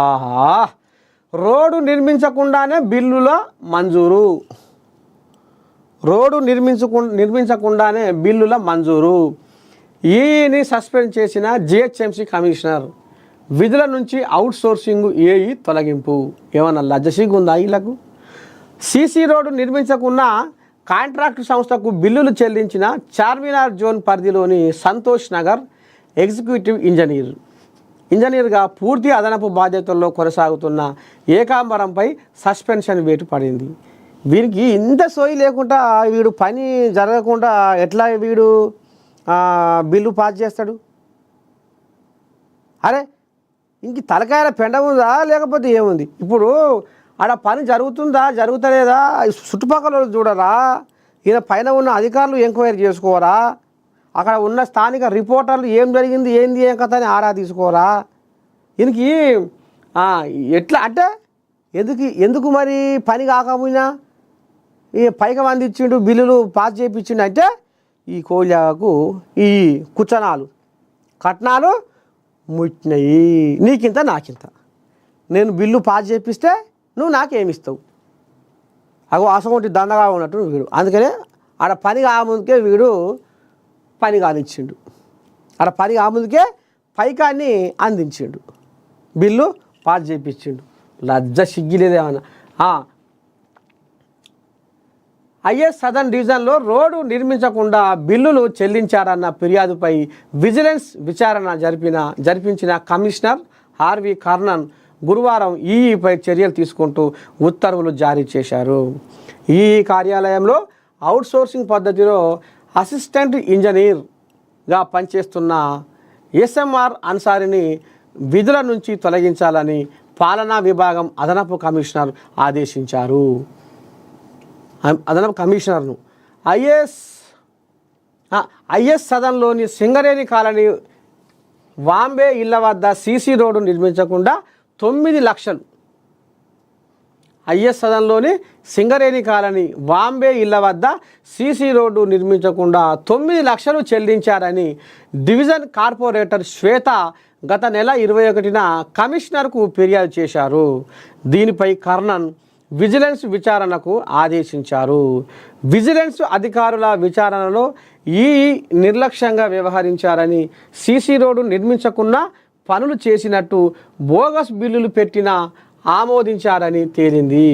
ఆహా, రోడ్డు నిర్మించకుండానే బిల్లుల మంజూరు. రోడ్డు నిర్మించకుండానే బిల్లుల మంజూరు. ఈని సస్పెండ్ చేసిన జిహెచ్ఎంసీ కమిషనర్. విధుల నుంచి అవుట్ సోర్సింగ్ ఏఈ తొలగింపు. ఏమన్నా లజ్జసిగ్గు ఉందా వీళ్ళకు? సీసీ రోడ్డు నిర్మించకున్న కాంట్రాక్టు సంస్థకు బిల్లులు చెల్లించిన చార్మినార్ జోన్ పరిధిలోని సంతోష్ నగర్ ఎగ్జిక్యూటివ్ ఇంజనీర్గా పూర్తి అదనపు బాధ్యతల్లో కొనసాగుతున్న ఏకాంబరంపై సస్పెన్షన్ వేటు పడింది. వీరికి ఇంత సోయి లేకుండా వీడు పని జరగకుండా ఎట్లా వీడు బిల్లు పాస్ చేస్తాడు? అరే ఇంక తలకాయల పెండ ఉందా లేకపోతే ఏముంది? ఇప్పుడు ఆడ పని జరుగుతుందా జరుగుతలేదా చుట్టుపక్కల చూడరా? ఈయన పైన ఉన్న అధికారులు ఎంక్వైరీ చేసుకోరా? అక్కడ ఉన్న స్థానిక రిపోర్టర్లు ఏం జరిగింది ఏంది ఏం కథ అని ఆరా తీసుకోరా? ఈయనకి ఎట్లా అంటే ఎందుకు మరి పని కాకపోయినా ఈ పైకి అందించిండు, బిల్లులు పాస్ చేయించిండు అంటే ఈ కోళ్ళకు ఈ కుచ్చనాలు కట్నాలు ముట్టినాయి. నీకింత నాకింత, నేను బిల్లు పాస్ చేపిస్తే నువ్వు నాకేమిస్తావు? అగో అసొంటి దండగా ఉన్నట్టు వీడు. అందుకనే ఆడ పని కాముందుకే వీడు పని కానిచ్చిండు. ఆడ పని కాముందుకే పైకాన్ని అందించిండు, బిల్లు పాస్ చేయించిండు. లజ్జ సిగ్గిలేదేమన్నా? ఐఎస్ సదర్న్ డివిజన్లో రోడ్డు నిర్మించకుండా బిల్లులు చెల్లించారన్న ఫిర్యాదుపై విజిలెన్స్ విచారణ జరిపించిన కమిషనర్ ఆర్వి కర్ణన్ గురువారం ఈఈపై చర్యలు తీసుకుంటూ ఉత్తర్వులు జారీ చేశారు. ఈ కార్యాలయంలో అవుట్సోర్సింగ్ పద్ధతిలో అసిస్టెంట్ ఇంజనీర్గా పనిచేస్తున్న ఎస్ఎంఆర్ అన్సారీని విధుల నుంచి తొలగించాలని పాలనా విభాగం అదనపు కమిషనర్ను ఐఎస్ సదన్లోని సింగరేణి కాలనీ వాంబే ఇళ్ల వద్ద సీసీ రోడ్డు నిర్మించకుండా 9 లక్షలు. ఐఎస్ సదన్లోని సింగరేణి కాలనీ వాంబే ఇళ్ల వద్ద సీసీ రోడ్డు నిర్మించకుండా 9 లక్షలు చెల్లించారని డివిజన్ కార్పొరేటర్ శ్వేత గత నెల 21న కమిషనర్కు ఫిర్యాదు చేశారు. దీనిపై కర్ణన్ విజిలెన్స్ విచారణకు ఆదేశించారు. విజిలెన్స్ అధికారుల విచారణలో ఈ నిర్లక్ష్యంగా వ్యవహరించారని, సీసీ రోడ్డు నిర్మించకున్న పనులు చేసినట్టు బోగస్ బిల్లులు పెట్టినా ఆమోదించారని తేలింది.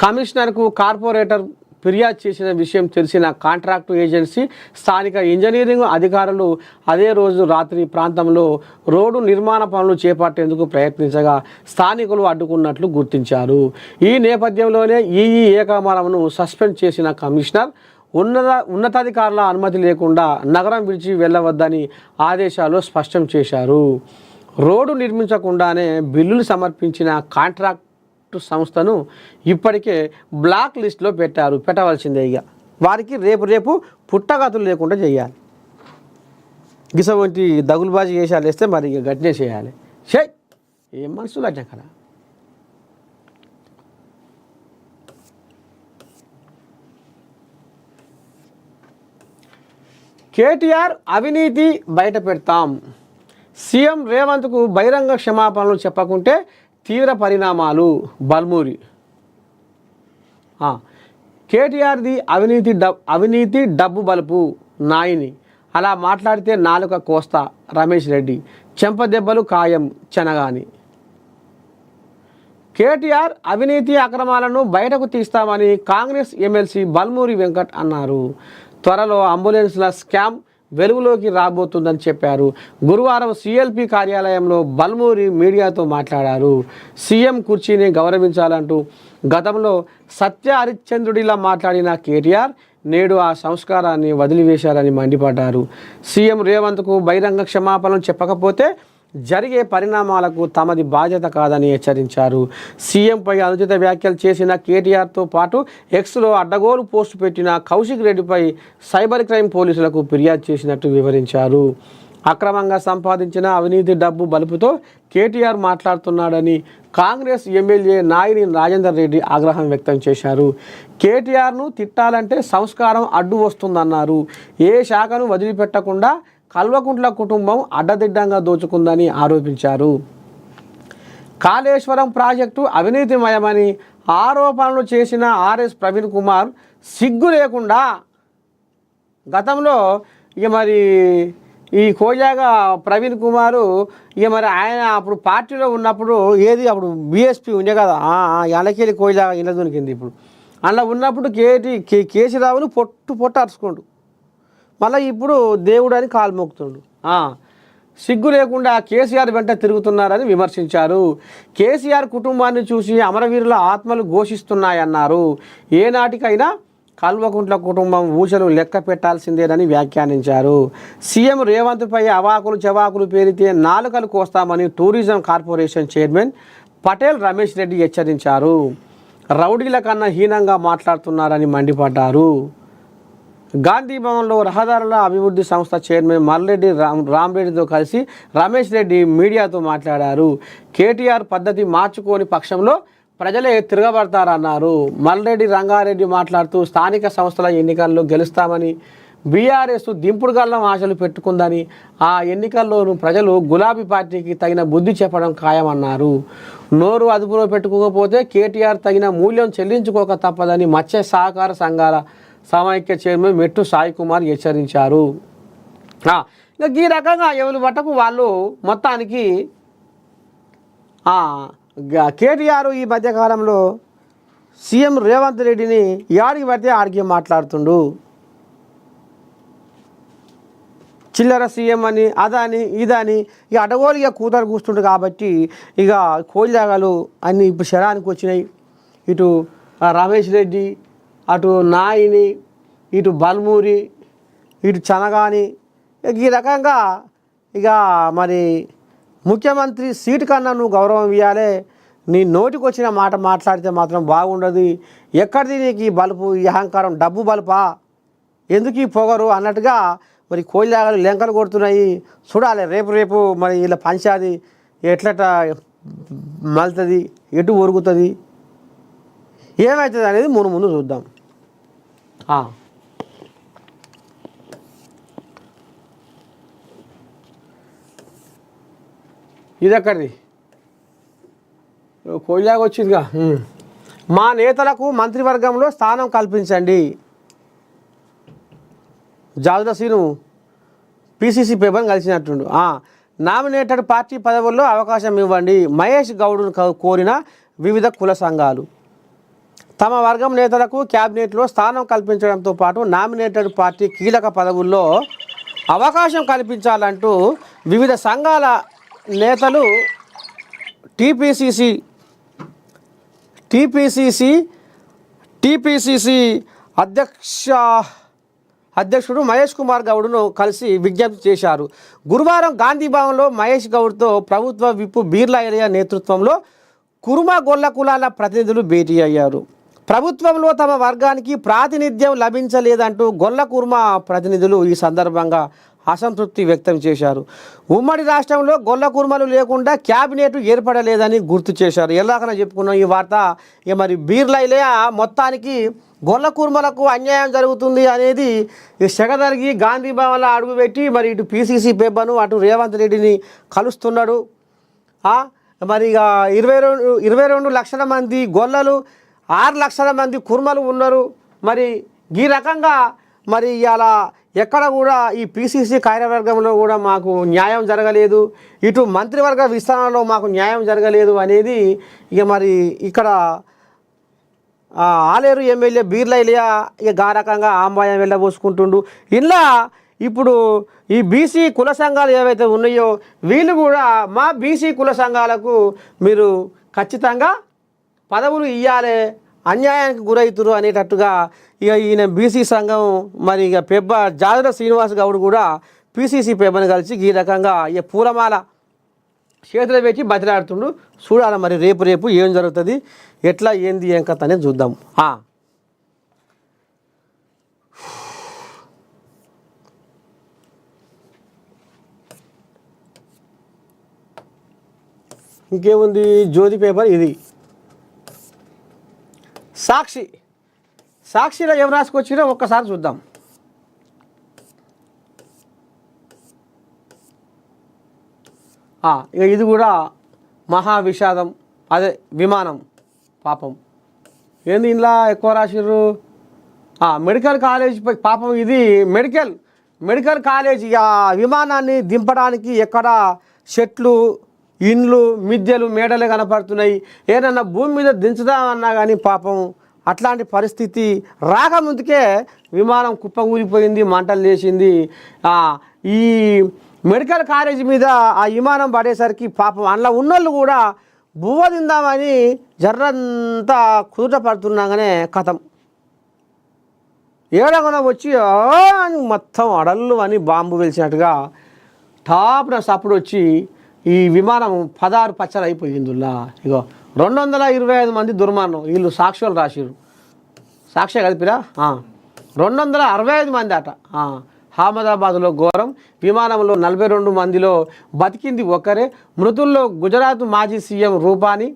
కమిషనర్కు కార్పొరేటర్ ఫిర్యాదు చేసిన విషయం తెలిసిన కాంట్రాక్టు ఏజెన్సీ స్థానిక ఇంజనీరింగ్ అధికారులు అదే రోజు రాత్రి ప్రాంతంలో రోడ్డు నిర్మాణ పనులు చేపట్టేందుకు ప్రయత్నించగా స్థానికులు అడ్డుకున్నట్లు గుర్తించారు. ఈ నేపథ్యంలోనే ఈఈ ఏకాంబరంను సస్పెండ్ చేసిన కమిషనర్ ఉన్నతాధికారుల అనుమతి లేకుండా నగరం విడిచి వెళ్ళవద్దని ఆదేశాలు స్పష్టం చేశారు. రోడ్డు నిర్మించకుండానే బిల్లులు సమర్పించిన కాంట్రాక్టు సంస్థను ఇప్పటికే బ్లాక్ లిస్ట్లో పెట్టవలసిందే. ఇక వారికి రేపు పుట్టగతులు లేకుండా చేయాలి. గిసవంటి దగులుబాజీ వేషాలు వేస్తే మరి ఇక గట్టినే చేయాలి. ఏం మనసులు అట్లా కదా. కేటీఆర్ అవినీతి బయట పెడతాం. సీఎం రేవంత్కు బహిరంగ క్షమాపణలు చెప్పకుంటే తీవ్ర పరిణామాలు. బల్మూరి. కేటీఆర్ది అవినీతి డబ్బు బలుపు నాయిని. అలా మాట్లాడితే నాలుక కోస్తా. రమేష్ రెడ్డి. చెంపదెబ్బలు ఖాయం చెనగాని. కేటీఆర్ అవినీతి అక్రమాలను బయటకు తీస్తామని కాంగ్రెస్ ఎమ్మెల్సీ బల్మూరి వెంకట్ అన్నారు. త్వరలో అంబులెన్స్ల స్కామ్ వెలుగులోకి రాబోతుందని చెప్పారు. గురువారం సిఎల్పి కార్యాలయంలో బల్మూరి మీడియాతో మాట్లాడారు. సీఎం కుర్చీని గౌరవించాలంటూ గతంలో సత్య హరిశ్చంద్రుడిలా మాట్లాడిన కేటీఆర్ నేడు ఆ సంస్కారాన్ని వదిలివేశారని మండిపడ్డారు. సీఎం రేవంత్కు బహిరంగ క్షమాపణలు చెప్పకపోతే జరిగే పరిణామాలకు తమది బాధ్యత కాదని హెచ్చరించారు. సీఎంపై అనుచిత వ్యాఖ్యలు చేసిన కేటీఆర్తో పాటు ఎక్స్లో అడ్డగోలు పోస్టు పెట్టిన కౌశిక్ రెడ్డిపై సైబర్ క్రైమ్ పోలీసులకు ఫిర్యాదు చేసినట్టు వివరించారు. అక్రమంగా సంపాదించిన అవినీతి డబ్బు బలుపుతో కేటీఆర్ మాట్లాడుతున్నాడని కాంగ్రెస్ ఎమ్మెల్యే నాయిని రాజేందర్ రెడ్డి ఆగ్రహం వ్యక్తం చేశారు. కేటీఆర్ను తిట్టాలంటే సంస్కారం అడ్డు వస్తుందన్నారు. ఏ శాఖను వదిలిపెట్టకుండా కల్వకుంట్ల కుటుంబం అడ్డదిడ్డంగా దోచుకుందని ఆరోపించారు. కాళేశ్వరం ప్రాజెక్టు అవినీతిమయమని ఆరోపణలు చేసిన ఆర్ఎస్ ప్రవీణ్ కుమార్ సిగ్గు లేకుండా గతంలో ఇక మరి ఈ కోజాగా ప్రవీణ్ కుమారు ఇక మరి ఆయన అప్పుడు పార్టీలో ఉన్నప్పుడు ఏది అప్పుడు బీఎస్పీ ఉండే కదా ఎలకెళ్ళి కోజాగా ఇళ్ళ దొరికింది. ఇప్పుడు అలా ఉన్నప్పుడు కేసీరావును పొట్టు అరుచుకోండు, మళ్ళీ ఇప్పుడు దేవుడు అని కాలు మోకుతుండు. సిగ్గు లేకుండా కేసీఆర్ వెంట తిరుగుతున్నారని విమర్శించారు. కేసీఆర్ కుటుంబాన్ని చూసి అమరవీరుల ఆత్మలు ఘోషిస్తున్నాయన్నారు. ఏనాటికైనా కల్వకుంట్ల కుటుంబం ఊచలు లెక్క పెట్టాల్సిందేనని వ్యాఖ్యానించారు. సీఎం రేవంత్పై అవాకులు చవాకులు పేరితే నాలుకలు కోస్తామని tourism corporation chairman Patel Ramesh Reddy హెచ్చరించారు. రౌడీల కన్నా హీనంగా మాట్లాడుతున్నారని మండిపడ్డారు. గాంధీ భవన్లో రహదారుల అభివృద్ధి సంస్థ చైర్మన్ మల్రెడ్డి రామరెడ్డితో కలిసి రమేష్ రెడ్డి మీడియాతో మాట్లాడారు. కేటీఆర్ పద్ధతి మార్చుకోని పక్షంలో ప్రజలే తిరగబడతారన్నారు. మల్రెడ్డి రంగారెడ్డి మాట్లాడుతూ స్థానిక సంస్థల ఎన్నికల్లో గెలుస్తామని బీఆర్ఎస్ దింపుడు గల్లం ఆశలు పెట్టుకుందని, ఆ ఎన్నికల్లోనూ ప్రజలు గులాబీ పార్టీకి తగిన బుద్ధి చెప్పడం ఖాయమన్నారు. నోరు అదుపులో పెట్టుకోకపోతే కేటీఆర్ తగిన మూల్యం చెల్లించుకోక తప్పదని మత్స్య సహకార సంఘాల సమైక్య చైర్మన్ మెట్టు సాయి కుమార్ హెచ్చరించారు. ఇంకా ఈ రకంగా ఎవరి బట్టకు వాళ్ళు మొత్తానికి కేటీఆర్ ఈ మధ్యకాలంలో సీఎం రేవంత్ రెడ్డిని యాడికి పడితే ఆడికి మాట్లాడుతుండు. చిల్లర సీఎం అని అదని ఇదని ఇక అడగోలు ఇక కూతురు కూస్తుండు. కాబట్టి ఇక కోళ్ళాగాలు అన్నీ ఇప్పుడు శరానికి వచ్చినాయి. ఇటు రమేష్ రెడ్డి, అటు నాయిని, ఇటు బల్మూరి, ఇటు చనగాని ఈ రకంగా ఇక మరి ముఖ్యమంత్రి సీటు కన్నా నువ్వు గౌరవం ఇవ్వాలి. నీ నోటికి వచ్చిన మాట మాట్లాడితే మాత్రం బాగుండదు. ఎక్కడిది నీకు ఈ బలుపు, ఈ అహంకారం, డబ్బు బలుపా, ఎందుకు ఈ పొగరు అన్నట్టుగా మరి కోళ్ళాగలు లెంకలు కొడుతున్నాయి. చూడాలి రేపు మరి ఇలా పంచాది ఎట్లట మలుతుంది, ఎటు ఒరుగుతుంది, ఏమవుతుంది అనేది ముందు చూద్దాం. ఇది ఎక్కడిది కోయిలాగా వచ్చిందిగా. మా నేతలకు మంత్రివర్గంలో స్థానం కల్పించండి. జాదుల సీను పిసిసి పేపర్ని కలిసినట్టుండు. నామినేటెడ్ పార్టీ పదవుల్లో అవకాశం ఇవ్వండి. మహేష్ గౌడ్ను కోరిన వివిధ కుల సంఘాలు తమ వర్గం నేతలకు క్యాబినెట్లో స్థానం కల్పించడంతో పాటు నామినేటెడ్ పార్టీ కీలక పదవుల్లో అవకాశం కల్పించాలంటూ వివిధ సంఘాల నేతలు టీపీసీసీ అధ్యక్షుడు మహేష్ కుమార్ గౌడ్ను కలిసి విజ్ఞప్తి చేశారు. గురువారం గాంధీ భవన్లో మహేష్ గౌడ్తో ప్రభుత్వ విప్ బీర్లా ఎలియా నేతృత్వంలో కురుమ గొల్ల కులాల ప్రతినిధులు భేటీ అయ్యారు. ప్రభుత్వంలో తమ వర్గానికి ప్రాతినిధ్యం లభించలేదంటూ గొల్ల కుర్మ ప్రతినిధులు ఈ సందర్భంగా అసంతృప్తి వ్యక్తం చేశారు. ఉమ్మడి రాష్ట్రంలో గొల్ల కుర్మలు లేకుండా క్యాబినెట్ ఏర్పడలేదని గుర్తు చేశారు. ఎలాగైనా చెప్పుకున్నాం ఈ వార్త. ఇక మరి బీర్లైలే మొత్తానికి గొల్ల కుర్మలకు అన్యాయం జరుగుతుంది అనేది సెగదరిగి గాంధీ భవన్లో అడుగుపెట్టి మరి ఇటు పీసీసీ పేపర్ను అటు రేవంత్ రెడ్డిని కలుస్తున్నాడు. మరి ఇక 22 లక్షల మంది గొల్లలు, 6 లక్షల మంది కుర్మలు ఉన్నారు. మరి ఈ రకంగా మరి అలా ఎక్కడ కూడా ఈ పీసీసీ కార్యవర్గంలో కూడా మాకు న్యాయం జరగలేదు, ఇటు మంత్రివర్గ విస్తరణలో మాకు న్యాయం జరగలేదు అనేది ఇక మరి ఇక్కడ ఆలేరు ఎమ్మెల్యే బీర్లైలియా ఇక గా రకంగా ఆంబాయం వెళ్ళబోసుకుంటుండు. ఇలా ఇప్పుడు ఈ బీసీ కుల సంఘాలు ఏవైతే ఉన్నాయో వీళ్ళు కూడా మా బీసీ కుల సంఘాలకు మీరు ఖచ్చితంగా పదవులు ఇవ్వాలి, అన్యాయానికి గురవుతురు అనేటట్టుగా ఇక ఈయన బీసీ సంఘం మరి ఇక పెబ్బ జాదుల శ్రీనివాస్ గౌడ్ కూడా పీసీసీ పెబ్బని కలిసి ఈ రకంగా ఇక పూలమాల చేతులు పెట్టి బతిలాడుతుండు. చూడాలి మరి రేపు ఏం జరుగుతుంది, ఎట్లా ఏంది ఏం కథ అనేది చూద్దాం. ఇంకేముంది జ్యోతి పేపర్ ఇది. సాక్షిలో ఏం రాసుకొచ్చినా ఒక్కసారి చూద్దాం. ఇక ఇది కూడా మహా విషాదం. అదే విమానం పాపం ఏంది ఇలా ఎక్కువ రాసిర్రు. మెడికల్ కాలేజ్ పాపం ఇది మెడికల్ కాలేజ్ విమానాన్ని దింపడానికి ఎక్కడ చెట్లు ఇండ్లు మిద్దెలు మేడలే కనపడుతున్నాయి. ఏదన్నా భూమి మీద దించుదామన్నా కానీ పాపం అట్లాంటి పరిస్థితి రాకముందుకే విమానం కుప్పకూలిపోయింది, మంటలు లేచింది. ఈ మెడికల్ కాలేజీ మీద ఆ విమానం పడేసరికి పాపం అందులో ఉన్నోళ్ళు కూడా బువ్వ తిందామని జర్రంతా కుదుట పడుతున్నాగానే కథం ఏడగన వచ్చి అని మొత్తం అడళ్ళు అని బాంబు వెలిచినట్టుగా టాప్న సప్పుడు వచ్చి ఈ విమానం 16 పచ్చలు అయిపోయిందిలా. ఇగో 225 మంది దుర్మరణం. వీళ్ళు సాక్ష్యాలు రాసిరు, సాక్ష్య కలిపిరా 265 మంది అట. అహ్మదాబాద్లో ఘోరం. విమానంలో 42 మందిలో బతికింది ఒకరే. మృతుల్లో గుజరాత్ మాజీ సీఎం రూపానీ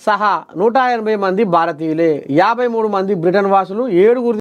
సహా 180 మంది భారతీయులే. 53 మంది బ్రిటన్ వాసులు, 7